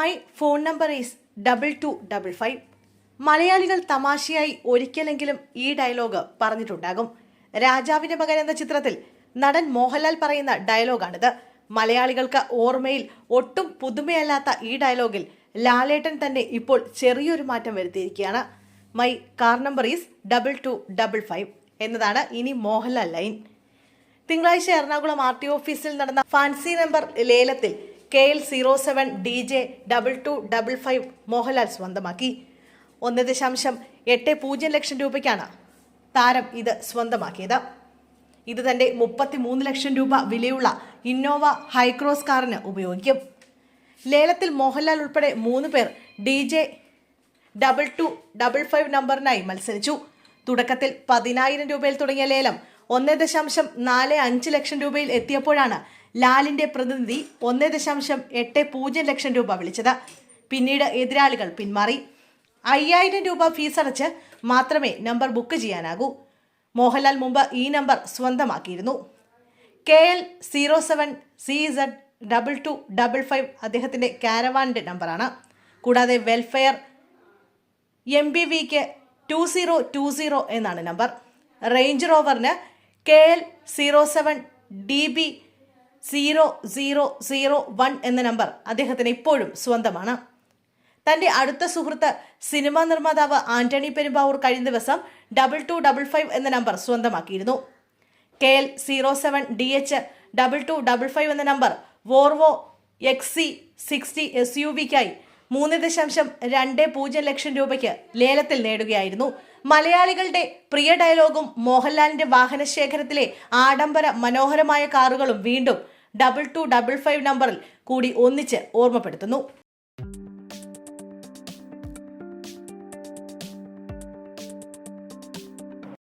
My phone number is 2255. മലയാളികൾ തമാശയായി ഒരിക്കലെങ്കിലും ഈ ഡയലോഗ് പറഞ്ഞിട്ടുണ്ടാകും. രാജാവിന്റെ മകൻ എന്ന ചിത്രത്തിൽ നടൻ മോഹൻലാൽ പറയുന്ന ഡയലോഗാണിത്. മലയാളികൾക്ക് ഓർമ്മയിൽ ഒട്ടും പുതുമയല്ലാത്ത ഈ ഡയലോഗിൽ ലാലേട്ടൻ തന്നെ ഇപ്പോൾ ചെറിയൊരു മാറ്റം വരുത്തിയിരിക്കുകയാണ്. മൈ കാർ നമ്പർ ഈസ് 2255 എന്നതാണ് ഇനി മോഹൻലാൽ ലൈൻ. തിങ്കളാഴ്ച എറണാകുളം RTO ഓഫീസിൽ നടന്ന ഫാൻസി നമ്പർ ലേലത്തിൽ KL07 DJ 2255 മോഹൻലാൽ സ്വന്തമാക്കി. 1.80 ലക്ഷം രൂപയ്ക്കാണ് താരം ഇത് സ്വന്തമാക്കിയത്. ഇത് തന്റെ 33 ലക്ഷം രൂപ വിലയുള്ള ഇന്നോവ ഹൈക്രോസ് കാറിന് ഉപയോഗിക്കും. ലേലത്തിൽ മോഹൻലാൽ ഉൾപ്പെടെ 3 പേർ DJ 2255 നമ്പറിനായി മത്സരിച്ചു. തുടക്കത്തിൽ 10,000 രൂപയിൽ തുടങ്ങിയ ലേലം 1.45 ലക്ഷം രൂപയിൽ എത്തിയപ്പോഴാണ് ലാലിന്റെ പ്രതിനിധി 1.80 ലക്ഷം രൂപ വിളിച്ചത്. പിന്നീട് എതിരാളികൾ പിന്മാറി. 5,000 രൂപ ഫീസ് അടച്ച് മാത്രമേ നമ്പർ ബുക്ക് ചെയ്യാനാകൂ. മോഹൻലാൽ മുമ്പ് ഈ നമ്പർ സ്വന്തമാക്കിയിരുന്നു. KL07 CZ 2255 അദ്ദേഹത്തിന്റെ കാരവാന്റെ നമ്പറാണ്. കൂടാതെ വെൽഫെയർ MBVക്ക് 2020 എന്നാണ് നമ്പർ. റേഞ്ച് റോവറിന് KL07 DB 0001 എന്ന നമ്പർ അദ്ദേഹത്തിന് ഇപ്പോഴും സ്വന്തമാണ്. തന്റെ അടുത്ത സുഹൃത്ത് സിനിമാ നിർമ്മാതാവ് ആന്റണി പെരുമ്പാവൂർ കഴിഞ്ഞ ദിവസം 2255 എന്ന നമ്പർ സ്വന്തമാക്കിയിരുന്നു. KL07 DH 2255 എന്ന നമ്പർ വോർവോ XC60 SUVക്കായി 3.20 ലക്ഷം രൂപയ്ക്ക് ലേലത്തിൽ നേടുകയായിരുന്നു. മലയാളികളുടെ പ്രിയ ഡയലോഗും മോഹൻലാലിന്റെ വാഹനശേഖരത്തിലെ ആഡംബര മനോഹരമായ കാറുകളും വീണ്ടും 2255 നമ്പറിൽ കൂടി ഒന്നിച്ച് ഓർമ്മപ്പെടുത്തുന്നു.